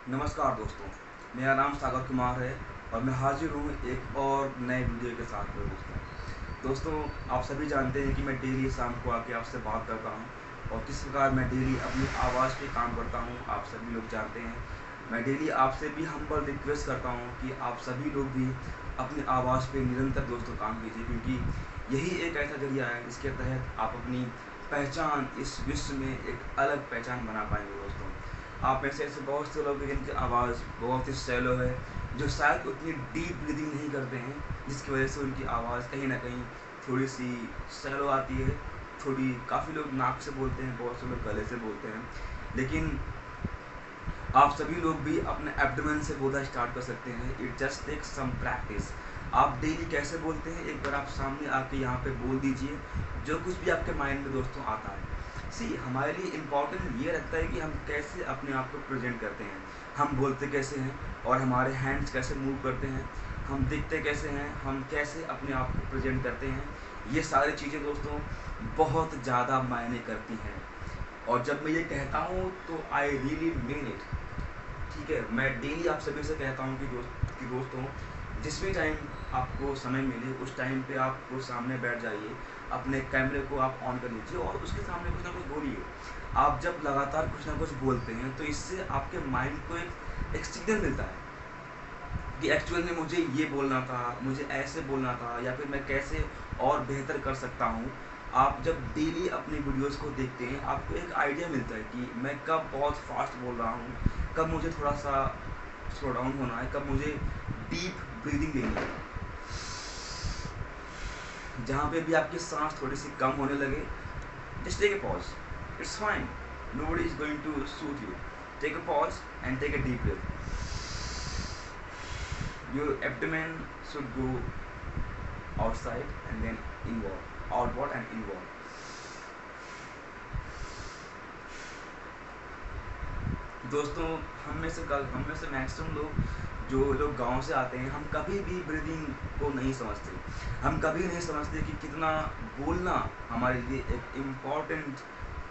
नमस्कार दोस्तों, मेरा नाम सागर कुमार है और मैं हाजिर हूँ एक और नए वीडियो के साथ में दोस्तों, आप सभी जानते हैं कि मैं डेली शाम को आके आपसे बात करता हूँ और किस प्रकार मैं डेली अपनी आवाज़ पे काम करता हूँ। आप सभी लोग जानते हैं, मैं डेली आपसे भी हम्बल रिक्वेस्ट करता हूँ कि आप सभी लोग भी अपनी आवाज़ पे निरंतर दोस्तों काम कीजिए, क्योंकि यही एक ऐसा जरिया है जिसके तहत आप अपनी पहचान इस विश्व में एक अलग पहचान बना पाएंगे दोस्तों। आप में से ऐसे बहुत से लोग हैं जिनकी आवाज़ बहुत ही सैलो है, जो शायद उतनी डीप ब्रीदिंग नहीं करते हैं, जिसकी वजह से उनकी आवाज़ कहीं ना कहीं थोड़ी सी सैलो आती है। थोड़ी काफ़ी लोग नाक से बोलते हैं, बहुत से लोग गले से बोलते हैं, लेकिन आप सभी लोग भी अपने एब्डोमेन से बोलना स्टार्ट कर सकते हैं। It just take some practice. आप डेली कैसे बोलते हैं, एक बार आप सामने आके यहाँ पे बोल दीजिए जो कुछ भी आपके माइंड में दोस्तों आता है। हमारे लिए इम्पॉर्टेंट ये रखता है कि हम कैसे अपने आप को प्रेजेंट करते हैं, हम बोलते कैसे हैं और हमारे हैंड्स कैसे मूव करते हैं, हम दिखते कैसे हैं, हम कैसे अपने आप को प्रेजेंट करते हैं। ये सारी चीज़ें दोस्तों बहुत ज़्यादा मायने करती हैं। और जब मैं ये कहता हूँ तो आई रियली मीन इट। ठीक है, मैं डेली आप सभी से कहता हूँ कि दोस्तों, जिस भी टाइम आपको समय मिले उस टाइम पे आपको सामने बैठ जाइए, अपने कैमरे को आप ऑन कर लीजिए और उसके सामने कुछ ना कुछ बोलिए। आप जब लगातार कुछ ना कुछ बोलते हैं तो इससे आपके माइंड को एक सिग्नल मिलता है कि एक्चुअल में मुझे ये बोलना था, मुझे ऐसे बोलना था, या फिर मैं कैसे और बेहतर कर सकता हूँ। आप जब डेली अपनी वीडियोस को देखते हैं आपको एक आइडिया मिलता है कि मैं कब बहुत फास्ट बोल रहा हूँ, कब मुझे थोड़ा सा स्लो डाउन होना है, कब मुझे डीप ब्रीदिंग लेनी है। जहाँ पे भी आपकी सांस थोड़ी सी कम होने लगे, just take a pause, it's fine, nobody is going to shoot you. Take a pause and take a deep breath. Your abdomen should go outside and then inward, outward and inward. दोस्तों, हम में से maximum लोग, जो लोग गांव से आते हैं, हम कभी भी ब्रीदिंग को नहीं समझते। हम कभी नहीं समझते कि कितना बोलना हमारे लिए एक इम्पॉर्टेंट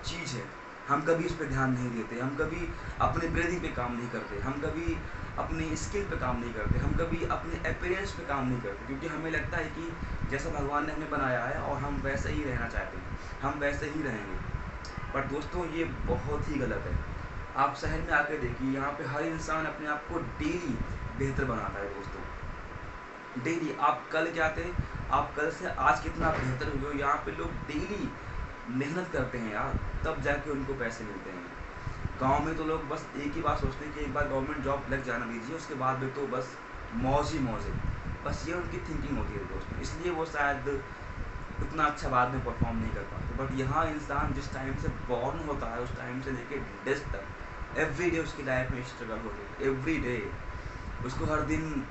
चीज़ है। हम कभी इस पर ध्यान नहीं देते, हम कभी अपने ब्रीदिंग पे काम नहीं करते, हम कभी अपनी स्किल पे काम नहीं करते, हम कभी अपने अपीयरेंस पे काम नहीं करते, क्योंकि हमें लगता है कि जैसा भगवान ने हमें बनाया है और हम वैसे ही रहना चाहते हैं, हम वैसे ही रहेंगे। पर दोस्तों, ये बहुत ही गलत है। आप शहर में आकर देखिए, यहाँ पे हर इंसान अपने आप को डेली बेहतर बनाता है दोस्तों। डेली आप कल क्या थे, आप कल से आज कितना बेहतर हुए हो। यहाँ पे लोग डेली मेहनत करते हैं यार, तब जाके उनको पैसे मिलते हैं। गांव में तो लोग बस एक ही बात सोचते हैं कि एक बार गवर्नमेंट जॉब लग जाना दीजिए, उसके बाद में तो बस मौज ही मौज है। बस ये उनकी थिंकिंग होती है दोस्तों, इसलिए वो शायद उतना अच्छा बाद में परफॉर्म नहीं कर पाते। बट यहाँ इंसान जिस टाइम से बॉर्न होता है उस टाइम से लेके डेथ तक एवरी डे उसकी लाइफ में स्ट्रगल होती है। एवरी डे उसको हर दिन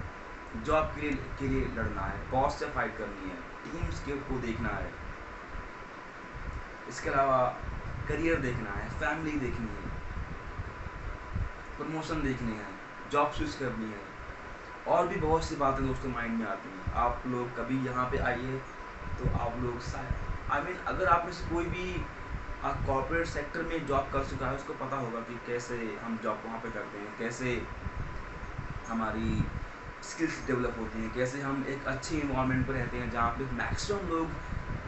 जॉब के लिए लड़ना है, बॉस से फाइट करनी है, टीम्स के को देखना है, इसके अलावा करियर देखना है, फैमिली देखनी है, प्रमोशन देखनी है, जॉब स्विच करनी है, और भी बहुत सी बातें दोस्तों माइंड में आती हैं। आप लोग कभी यहाँ पे आइए तो आप लोग शायद अगर आप में से कोई भी कॉर्पोरेट सेक्टर में जॉब कर चुका है उसको पता होगा कि कैसे हम जॉब वहाँ पे करते हैं, कैसे हमारी स्किल्स डेवलप होती हैं, कैसे हम एक अच्छे इन्वायरमेंट पर रहते हैं जहाँ पे मैक्सिमम लोग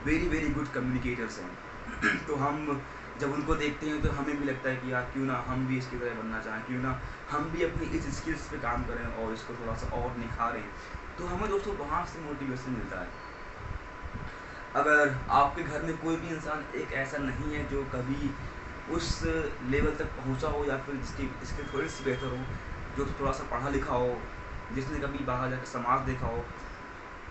वेरी वेरी गुड कम्युनिकेटर्स हैं। तो हम जब उनको देखते हैं तो हमें भी लगता है कि यार क्यों ना हम भी इसकी तरह बनना चाहें, क्यों ना हम भी अपनी इस स्किल्स पे काम करें और इसको थोड़ा सा और निखारें। तो हमें दोस्तों वहाँ से मोटिवेशन मिलता है। अगर आपके घर में कोई भी इंसान एक ऐसा नहीं है जो कभी उस लेवल तक पहुंचा हो, या फिर जिसकी स्किल थोड़ी सी बेहतर हो, जो थोड़ा सा पढ़ा लिखा हो, जिसने कभी बाहर जाकर समाज देखा हो,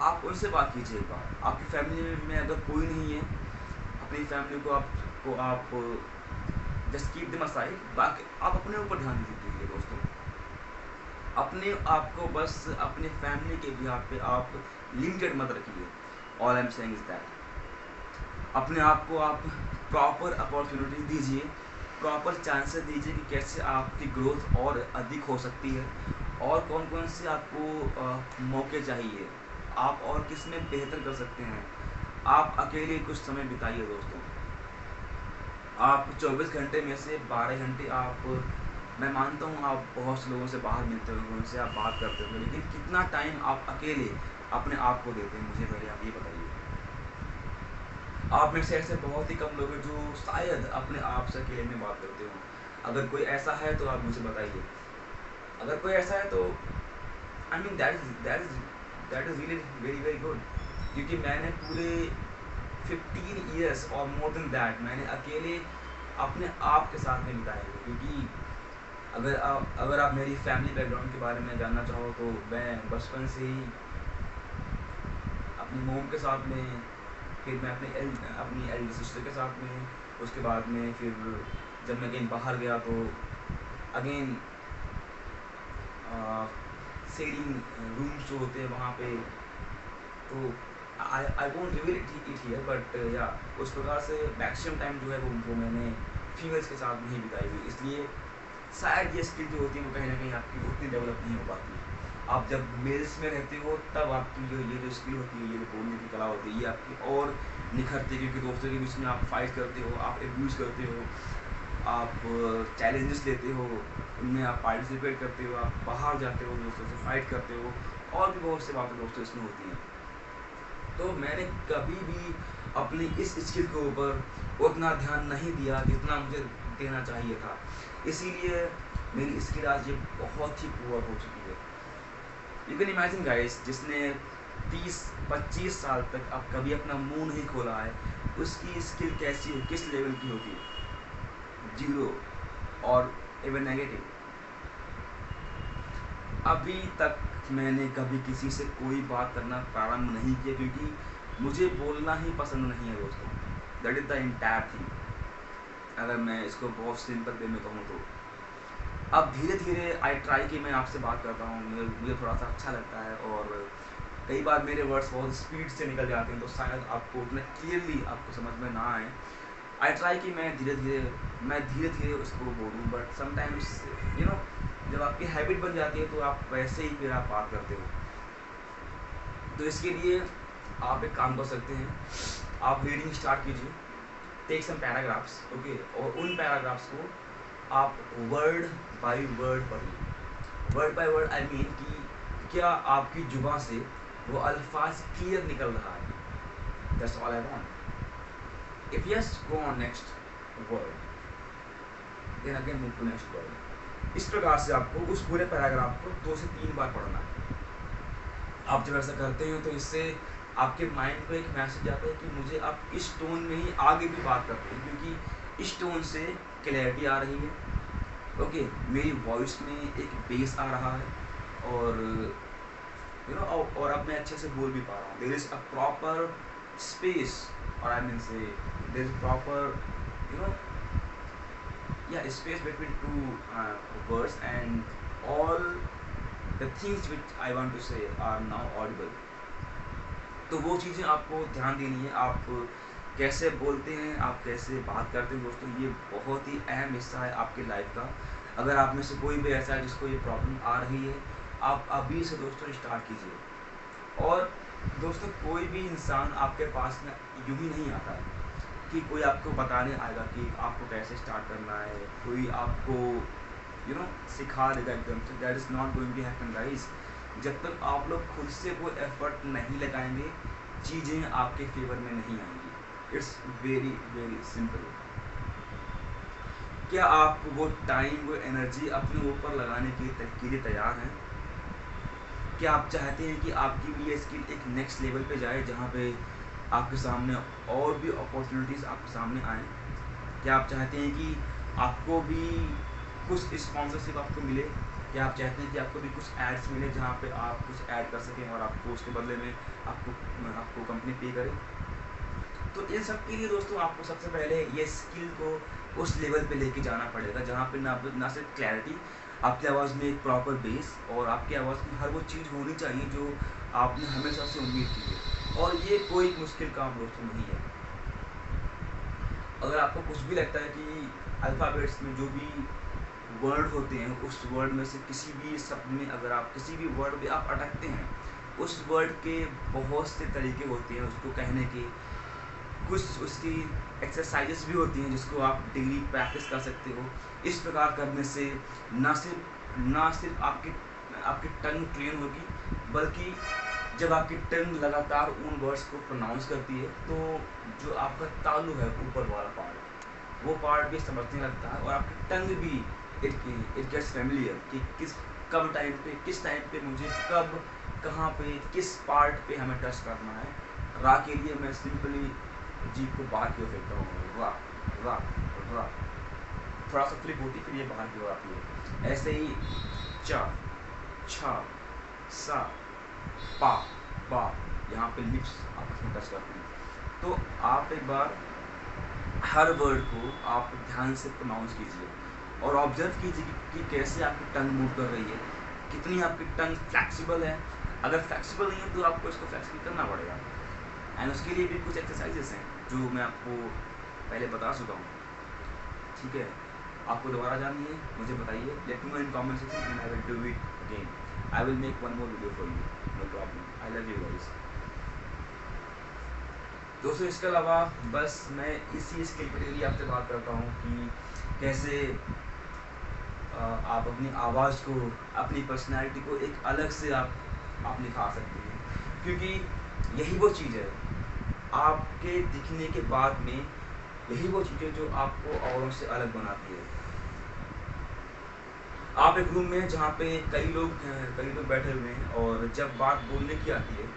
आप उनसे बात कीजिए एक बार। आपकी फैमिली में अगर कोई नहीं है, अपनी फैमिली को आप जस्ट कीप देम असाइड, बाकी आप अपने ऊपर ध्यान दीजिए दोस्तों। अपने आप को बस अपने फैमिली के बिहाफ पे आप लिमिटेड मत रखिए। All I am saying is that अपने आप को आप प्रॉपर अपॉर्चुनिटी दीजिए, प्रॉपर चांसेस दीजिए कि कैसे आपकी ग्रोथ और अधिक हो सकती है, और कौन कौन से आपको मौके चाहिए, आप और किस में बेहतर कर सकते हैं। आप अकेले कुछ समय बिताइए दोस्तों। आप 24 घंटे में से 12 घंटे आप मैं मानता हूँ आप बहुत से लोगों से बाहर मिलते होंगे, उनसे आप बात करते होंगे, लेकिन कितना टाइम आप अकेले अपने आप को देते हैं, मुझे पहले आप ये बताइए। आप में से ऐसे बहुत ही कम लोग हैं जो शायद अपने आप से अकेले में बात करते हो। अगर कोई ऐसा है तो आप मुझे बताइए। अगर कोई ऐसा है तो I mean that is really very very good, क्योंकि मैंने पूरे 15 ईयर्स और मोर देन दैट मैंने अकेले अपने आप के साथ में बिताए हैं। क्योंकि अगर आप मेरी फैमिली बैकग्राउंड के बारे में जानना चाहो तो मैं बचपन से ही अपनी मोम के साथ में, फिर मैं अपनी एल्डर सिस्टर के साथ में, उसके बाद में फिर जब मैं कहीं बाहर गया तो अगेन सेलिंग रूम्स जो होते हैं वहाँ पे, तो I won't reveal it here, but या उस प्रकार से मैक्सिमम टाइम जो है वो मैंने फीमेल्स के साथ में ही बिताई हुई। इसलिए शायद ये स्किल जो होती है वो कहीं ना कहीं आपकी उतनी डेवलप नहीं हो पाती। आप जब मेल्स में रहते हो तब आपकी ये जो स्किल होती है, ये जो बोलने की कला होती है, ये आपकी और निखरती है। क्योंकि दोस्तों के बीच में आप फाइट करते हो, आप एब्यूज़ करते हो, आप चैलेंजेस लेते हो, उनमें आप पार्टिसिपेट करते हो, आप बाहर जाते हो, दोस्तों से फाइट करते हो, और भी बहुत सी बातें दोस्तों इसमें होती हैं। तो मैंने कभी भी अपनी इस स्किल के ऊपर उतना ध्यान नहीं दिया जितना मुझे देना चाहिए था। इसीलिए मेरी स्किल आज ये बहुत ही पुअर हो चुकी है। यू कैन इमेजिन गाइस, जिसने 30-25 साल तक अब कभी अपना मुंह नहीं खोला है, उसकी स्किल कैसी हो, किस लेवल की होगी? जीरो और इवन नेगेटिव। अभी तक मैंने कभी किसी से कोई बात करना प्रारंभ नहीं किया, क्योंकि मुझे बोलना ही पसंद नहीं है दोस्तों। That is the entire thing. अगर मैं इसको बहुत सिंपल वे में कहूँ तो अब धीरे धीरे आई ट्राई कि मैं आपसे बात करता हूँ, मुझे थोड़ा सा अच्छा लगता है, और कई बार मेरे वर्ड्स बहुत स्पीड से निकल जाते हैं तो शायद आपको उतना क्लियरली आपको समझ में ना आए। आई ट्राई कि मैं धीरे धीरे उसको बोलूँ, बट समटाइम्स यू नो जब आपकी हैबिट बन जाती है तो आप वैसे ही फिर आप बात करते हो। तो इसके लिए आप एक काम कर सकते हैं, आप रीडिंग स्टार्ट कीजिए, टेक सम पैराग्राफ्स, ओके, और उन पैराग्राफ्स को आप वर्ड बाय वर्ड पढ़िए। Word by word I mean कि क्या आपकी जुबान से वो अल्फाज क्लियर निकल रहा है? That's all I want. If yes, go on next word, then again move to next word. इस प्रकार से आपको उस पूरे पैराग्राफ को 2 से 3 बार पढ़ना है। आप जब ऐसा करते हो तो इससे आपके माइंड को एक मैसेज आता है कि मुझे आप इस टोन में ही आगे भी बात करते हैं, क्योंकि इस टोन से क्लैरिटी आ रही है, ओके, मेरी वॉइस में एक बेस आ रहा है, और और अब मैं अच्छे से बोल भी पा रहा हूँ। There is a proper space, और I mean say there is proper space between two words, and all the things which I want to say are now audible. तो वो चीज़ें आपको ध्यान देनी है, आप कैसे बोलते हैं, आप कैसे बात करते हैं दोस्तों, ये बहुत ही अहम हिस्सा है आपकी लाइफ का। अगर आप में से कोई भी ऐसा है जिसको ये प्रॉब्लम आ रही है, आप अभी से दोस्तों स्टार्ट कीजिए। और दोस्तों कोई भी इंसान आपके पास में यूँ ही नहीं आता है कि कोई आपको बताने आएगा कि आपको कैसे स्टार्ट करना है, कोई आपको सिखा देगा एकदम से। That is not going to happen guys. जब तक आप लोग खुद से वो एफर्ट नहीं लगाएंगे, चीज़ें आपके फेवर में नहीं आएंगी। It's very very simple. क्या आप वो टाइम, वो एनर्जी अपने ऊपर लगाने के लिए तैयार हैं? क्या आप चाहते हैं कि आपकी भी ये स्किल एक नेक्स्ट लेवल पे जाए, जहाँ पे आपके सामने और भी अपॉर्चुनिटीज़ आपके सामने आएँ? क्या आप चाहते हैं कि आपको भी कुछ स्पॉन्सरशिप आपको मिले? क्या आप चाहते हैं कि आपको भी कुछ एड्स मिले जहाँ पे आप कुछ ऐड कर सकें और आपको उसके बदले में आपको कंपनी पे करे? तो इन सब के लिए दोस्तों आपको सबसे पहले ये स्किल को उस लेवल पे लेके जाना पड़ेगा जहाँ पे ना सिर्फ क्लैरिटी, आपकी आवाज़ में एक प्रॉपर बेस, और आपकी आवाज़ में हर वो चीज़ होनी चाहिए जो आपने हमेशा से उम्मीद की है। और ये कोई मुश्किल काम दोस्तों नहीं है। अगर आपको कुछ भी लगता है कि अल्फ़ाबेट्स में जो भी वर्ड होते हैं, उस वर्ड में से किसी भी शब्द में अगर आप किसी भी वर्ड पे आप अटकते हैं, उस वर्ड के बहुत से तरीके होते हैं उसको कहने के, कुछ उसकी एक्सरसाइजेस भी होती हैं जिसको आप डेली प्रैक्टिस कर सकते हो। इस प्रकार करने से ना सिर्फ आपकी टंग ट्रेन होगी, बल्कि जब आपकी टंग लगातार उन वर्ड्स को प्रोनाउंस करती है तो जो आपका तालु है, ऊपर वाला पार्ट, वो पार्ट भी समझने लगता है, और आपकी टंग भी इट गेट्स फैमिलियर कि किस टाइम पे मुझे कब, कहाँ पे, किस पार्ट पे हमें टच करना है। रा के लिए मैं सिंपली जीभ को बाहर की ओर फेंकता हूँ, रा रा रा, थोड़ा सा फ्लिप होती फिर ये बाहर की ओर आती है। ऐसे ही चा छा सा पा बा, यहाँ पे लिप्स आपस में टच करते हैं। तो आप एक बार हर वर्ड को आप ध्यान से प्रोनाउंस कीजिए और ऑब्जर्व कीजिए कि कैसे आपकी टंग मूव कर रही है, कितनी आपकी टंग फ्लेक्सिबल है। अगर फ्लेक्सिबल नहीं है तो आपको इसको फ्लेक्सिबल करना पड़ेगा, एंड उसके लिए भी कुछ एक्सरसाइजेस हैं जो मैं आपको पहले बता चुका हूँ। ठीक है, आपको दोबारा जाननी है मुझे बताइए, let me know in comment section and I will do it again. I will make one more video for you, no problem. I love you guys. दोस्तों इसके अलावा बस मैं इसी स्किल पर डेली आपसे बात करता हूँ कि कैसे आप अपनी आवाज़ को, अपनी पर्सनैलिटी को एक अलग से आप निखार सकते हैं, क्योंकि यही वो चीज़ है आपके दिखने के बाद में, यही वो चीज़ है जो आपको औरों से अलग बनाती है। आप एक रूम में जहाँ पे कई लोग बैठे हुए हैं और जब बात बोलने की आती है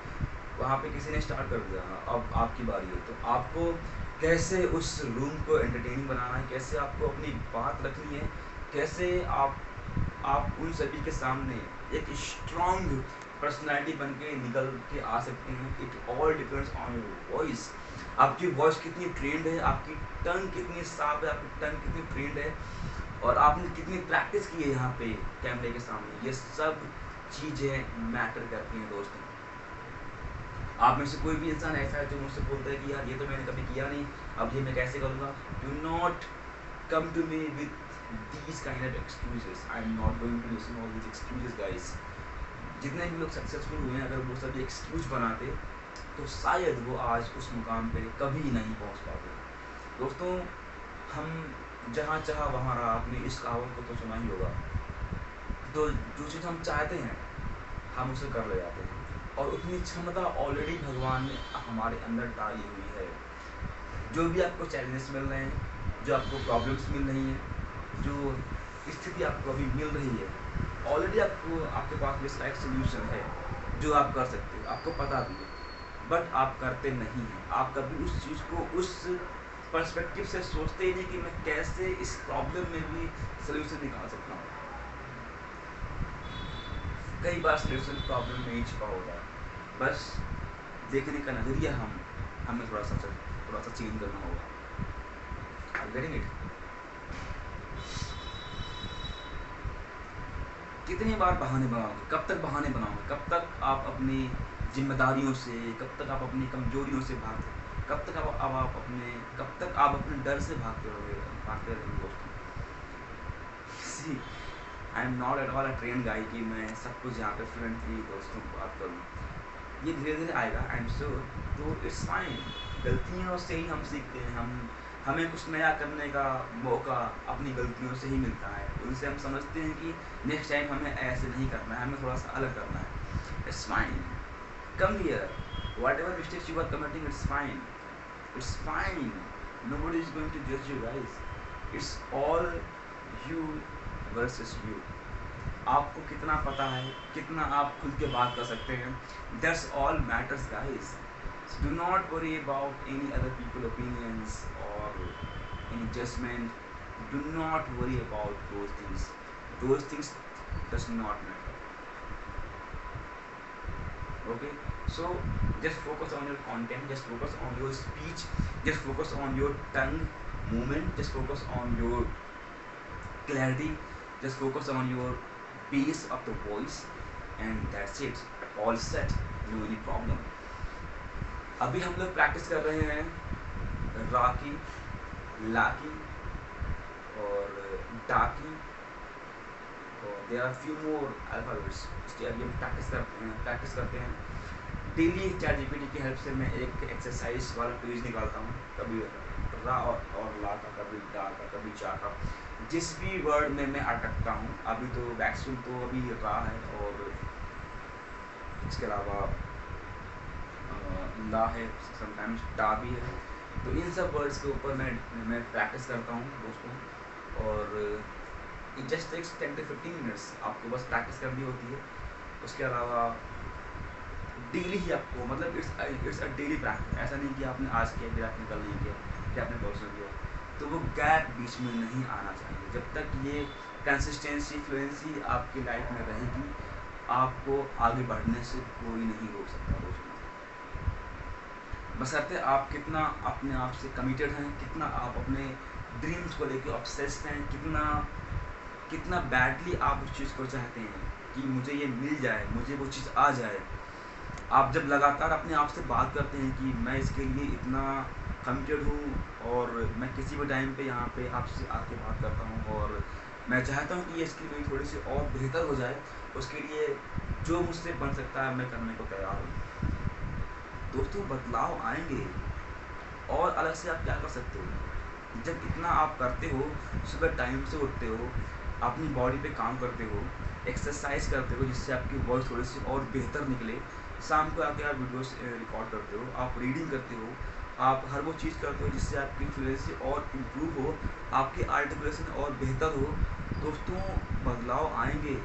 वहाँ पे किसी ने स्टार्ट कर दिया, अब आपकी बारी है, तो आपको कैसे उस रूम को एंटरटेनिंग बनाना है, कैसे आपको अपनी बात रखनी है, कैसे आप उन सभी के सामने एक स्ट्रॉन्ग पर्सनैलिटी बन के निकल के आ सकते हैं। It all depends on your voice. आपकी वॉइस कितनी ट्रेंड है, आपकी टंग कितनी साफ है, आपकी टंग कितनी ट्रेंड है, और आपने कितनी प्रैक्टिस की है यहाँ पे कैमरे के सामने। ये सब चीज़ें मैटर करती हैं दोस्तों। आप में से कोई भी इंसान ऐसा है जो मुझसे बोलता है कि यार ये तो मैंने कभी किया नहीं, अब ये मैं कैसे करूँगा। Do not come to me with these kind of excuses. I am not going to listen all these excuses guys. जितने भी लोग सक्सेसफुल हुए हैं, अगर वो सभी एक्सक्यूज बनाते तो शायद वो आज उस मुकाम पे कभी नहीं पहुंच पाते। दोस्तों हम जहाँ चाहा वहाँ रहा, आपने इस कहावत को तो सुना ही होगा। तो जो चीज़ हम चाहते हैं हम उसे कर ले जाते हैं, और उतनी क्षमता ऑलरेडी भगवान ने हमारे अंदर डाली हुई है। जो भी आपको चैलेंजेस मिल रहे हैं, जो आपको प्रॉब्लम्स मिल रही हैं, जो स्थिति आपको अभी मिल रही है, ऑलरेडी आपके पास भी इसका एक सोल्यूशन है जो आप कर सकते हो, आपको पता भी है, बट आप करते नहीं हैं। आप कभी उस चीज़ को उस पर्सपेक्टिव से सोचते ही नहीं कि मैं कैसे इस प्रॉब्लम में भी सोल्यूशन निकाल सकता हूँ। कई बार सोल्यूशन प्रॉब्लम में ही छिपा होता है, बस देखने का नज़रिया हमें थोड़ा सा चेंज करना होगा। आप गेटिंग इट? कितनी बार बहाने बनाओगे, कब तक बहाने बनाओगे, कब तक आप अपनी जिम्मेदारियों से, कब तक आप अपनी कमजोरियों से भागते, कब तक आप अपने डर से भागते रहोगे दोस्तों। See I am not at all a train guy कि मैं सब कुछ यहाँ पे फ्लुएंटली दोस्तों बात करूँ, ये धीरे धीरे आएगा, आई एम श्योर। तो इट्स फाइन, गलतियों से ही हम सीखते हैं, हमें कुछ नया करने का मौका अपनी गलतियों से ही मिलता है। उनसे हम समझते हैं कि नेक्स्ट टाइम हमें ऐसे नहीं करना है, हमें थोड़ा सा अलग करना है। It's fine, come here, whatever mistakes you are committing, it's fine, nobody is going to जज you guys, it's all you versus you. आपको कितना पता है, कितना आप खुल के बात कर सकते हैं, that's all matters guys. So do not worry about any other people's opinions or any judgment. Do not worry about those things. Those things does not matter. Okay? So just focus on your content. Just focus on your speech. Just focus on your tongue movement. Just focus on your clarity. Just focus on your bass of the voice, and that's it. All set. No any problem. अभी हम लोग practice कर रहे हैं रा की, ला की और डा की, और there are few more alphabets. इसके अभी हम प्रैक्टिस करते हैं। डेली चैट जीपीटी की हेल्प से मैं एक एक्सरसाइज वाला पेज निकालता हूँ, कभी रा और ला का, कभी डा का, कभी चा का, जिस भी वर्ड में मैं अटकता हूँ। अभी तो वैक्सीन तो अभी रा है, और इसके अलावा ला है, समटाइम्स डा भी है। तो इन सब वर्ड्स के ऊपर मैं प्रैक्टिस करता हूँ दोस्तों, और it just takes 10 to 15 minutes, आपको बस प्रैक्टिस करनी होती है। उसके अलावा डेली ही आपको, मतलब इट्स अ डेली प्रैक्टिस, ऐसा नहीं कि आपने आज किया फिर आपने कल नहीं किया फिर आपने परसों किया, तो वो गैप बीच में नहीं आना चाहिए। जब तक ये कंसिस्टेंसी फ्लुएंसी आपकी लाइफ में रहेगी, आपको आगे बढ़ने से कोई नहीं रोक सकता दोस्तों। बशर्ते आप कितना अपने आप से कमिटेड हैं, कितना आप अपने ड्रीम्स को लेके ऑब्सेस्ड हैं, कितना बैडली आप उस चीज़ को चाहते हैं कि मुझे ये मिल जाए, मुझे वो चीज़ आ जाए। आप जब लगातार अपने आप से बात करते हैं कि मैं इसके लिए इतना कमिटेड हूँ, और मैं किसी भी टाइम पे यहाँ पे आपसे आके बात करता हूँ, और मैं चाहता हूँ कि ये इसकी मेरी थोड़ी सी और बेहतर हो जाए, उसके लिए जो मुझसे बन सकता है मैं करने को तैयार हूँ। दोस्तों बदलाव आएंगे, और अलग से आप क्या कर सकते हो, जब इतना आप करते हो, सुबह टाइम से उठते हो, अपनी बॉडी पे काम करते हो, एक्सरसाइज करते हो जिससे आपकी वॉइस थोड़ी सी और बेहतर निकले, शाम को आके आप वीडियोस रिकॉर्ड करते हो, आप रीडिंग करते हो, आप हर वो चीज़ करते हो जिससे आपकी फ्लुएंसी और इम्प्रूव हो, आपकी आर्टिकुलेशन और बेहतर हो। दोस्तों बदलाव आएंगे,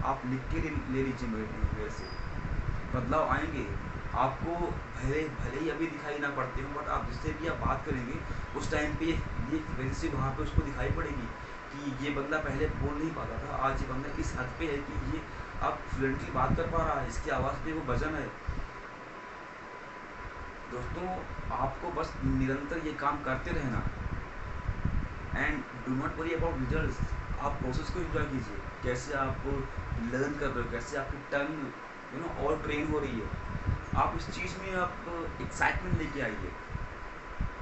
आप लिख के ले लीजिए मेरे से, बदलाव आएंगे। आपको भले भले ही अभी दिखाई ना पड़ते हो, बट आप जिससे भी आप बात करेंगे उस टाइम पे ये फ्लुएंसी वहाँ पे उसको दिखाई पड़ेगी कि ये बंदा पहले बोल नहीं पाता था, आज ये बंदा इस हद पे है कि ये अब फ्लुएंटली बात कर पा रहा है, इसकी आवाज़ पे वो वजन है। दोस्तों आपको बस निरंतर ये काम करते रहना, and do not worry about results. आप प्रोसेस को एंजॉय कीजिए, कैसे आप लर्न कर रहे हो, कैसे आपकी टंग और ट्रेन हो रही है। आप इस चीज़ में आप एक्साइटमेंट लेके आइए,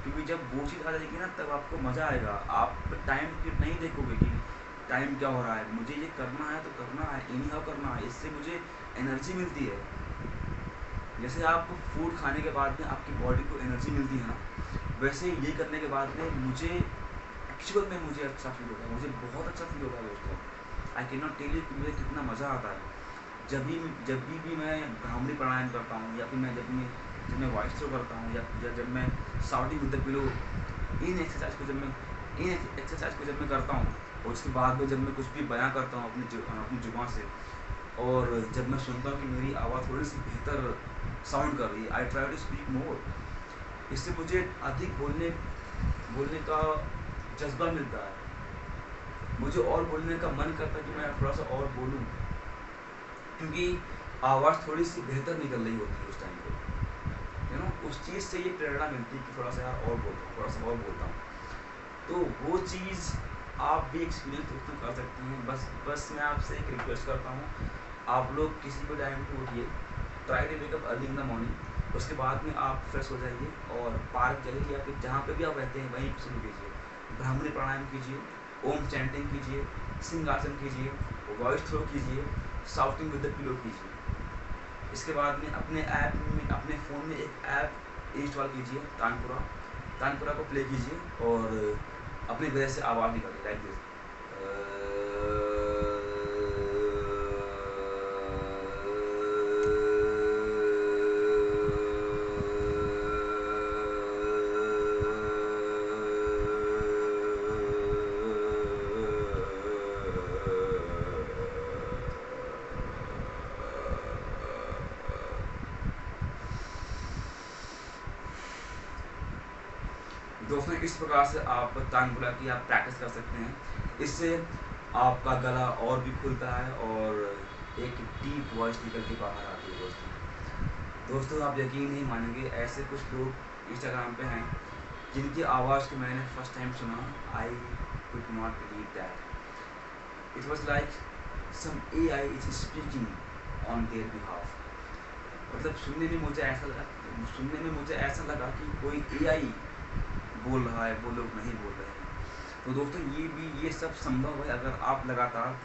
क्योंकि जब वो चीज़ आ जाएगी ना तब आपको मज़ा आएगा। आप टाइम फिर नहीं देखोगे कि टाइम क्या हो रहा है, मुझे ये करना है तो करना है, एनी हाउ करना है, इससे मुझे एनर्जी मिलती है। जैसे आप फूड खाने के बाद में आपकी बॉडी को एनर्जी मिलती है ना, वैसे ये करने के बाद में मुझे एक्चुअल में मुझे अच्छा फील होता है, मुझे बहुत अच्छा फील होता है दोस्तों। I can not tell you कि मुझे कितना मज़ा आता है जब भी मैं भ्रामरी प्राणायाम करता हूँ, या फिर जब मैं वॉइस थ्रो करता हूँ, या जब मैं sounding with the pillow, in exercise को जब मैं करता हूँ, और उसके बाद में जब मैं कुछ भी बयां करता हूँ अपनी जुबान से, और जब मैं सुनता हूँ कि मेरी आवाज़ थोड़ी सी बेहतर साउंड कर रही है, I try to speak more. इससे मुझे अधिक बोलने का जज्बा मिलता है, मुझे और बोलने का मन करता है कि मैं थोड़ा सा और बोलूँ, क्योंकि आवाज़ थोड़ी सी बेहतर निकल रही होती है उस टाइम पे, उस चीज़ से ये प्रेरणा मिलती है कि थोड़ा सा यार और बोलता हूँ, थोड़ा सा और बोलता हूँ। तो वो चीज़ आप भी एक्सपीरियंस दोस्तों कर सकते हैं। बस मैं आपसे एक रिक्वेस्ट करता हूँ, आप लोग किसी भी टाइम पे उठिए, try to wake up early in the morning. उसके बाद में आप फ्रेश हो जाइए और पार्क जाइए, या फिर जहाँ पे भी आप रहते हैं वहीं शुरू कीजिए, भ्रामरी प्राणायाम कीजिए, ओम चैंटिंग कीजिए, सिंहासन कीजिए, वॉइस थ्रो कीजिए, साउटिंग विद द पिलो कीजिए। इसके बाद में अपने फ़ोन में एक ऐप इंस्टॉल कीजिए, तानपुरा को प्ले कीजिए, और अपने गले से आवाज़ निकालिए लाइक दिस। दोस्तों इस प्रकार से आप तानपुरा की आप प्रैक्टिस कर सकते हैं। इससे आपका गला और भी खुलता है, और एक डीप वॉइस निकल के बाहर आती है दोस्तों। आप यकीन नहीं मानेंगे, ऐसे कुछ लोग इंस्टाग्राम पे हैं जिनकी आवाज़ को मैंने फर्स्ट टाइम सुना, I could not believe that it was like some AI is speaking on their behalf. मतलब सुनने में मुझे ऐसा लगा कि कोई AI बोल रहा है, वो लोग नहीं बोल रहे हैं। तो दोस्तों ये सब संभव है अगर आप लगातार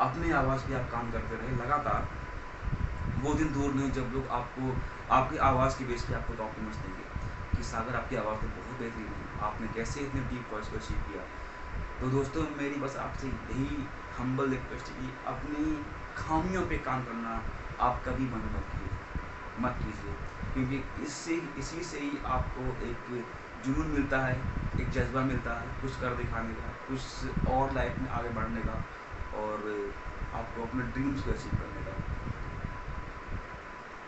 अपने आवाज़ पे आप काम करते रहे, लगातार वो दिन दूर नहीं जब लोग आपको आपकी आवाज़ की बेस पे आपको कॉम्प्लीमेंट्स देंगे कि सागर आपकी आवाज़ तो बहुत बेहतरीन है, आपने कैसे इतने डीप वॉइस को अचीव किया। तो दोस्तों मेरी बस आपसे यही हम्बल रिक्वेस्ट है कि अपनी खामियों पे काम करना आप कभी बंद मत कीजिए, क्योंकि इसी से ही आपको एक जुनून मिलता है, एक जज्बा मिलता है कुछ कर दिखाने का, कुछ और लाइफ में आगे बढ़ने का, और आपको अपने ड्रीम्स को अचीव करने का।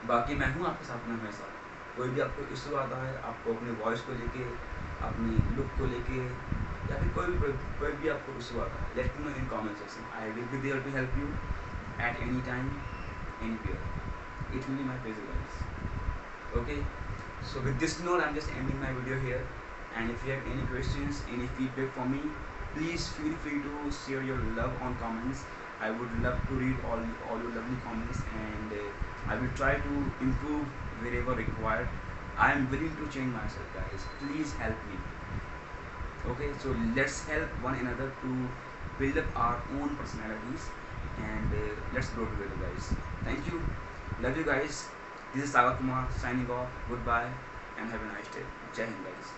बाकी मैं हूँ आपके साथ में हमेशा। कोई भी आपको इशू आता है, आपको अपने वॉइस को लेके, अपनी लुक को लेके, या फिर कोई भी आपको इशू आता है, let me know in comment section. I will be there to help you at any time, anywhere. It will be my pleasure guys. Okay, so with this note I'm just ending my video here, and if you have any questions, any feedback for me, please feel free to share your love on comments. I would love to read all your lovely comments, and I will try to improve wherever required. I am willing to change myself guys, please help me. Okay, so let's help one another to build up our own personalities, and let's grow together guys. Thank you, love you guys. This is Sagar Kumar signing off. Goodbye and have a nice day. Jai Hind guys.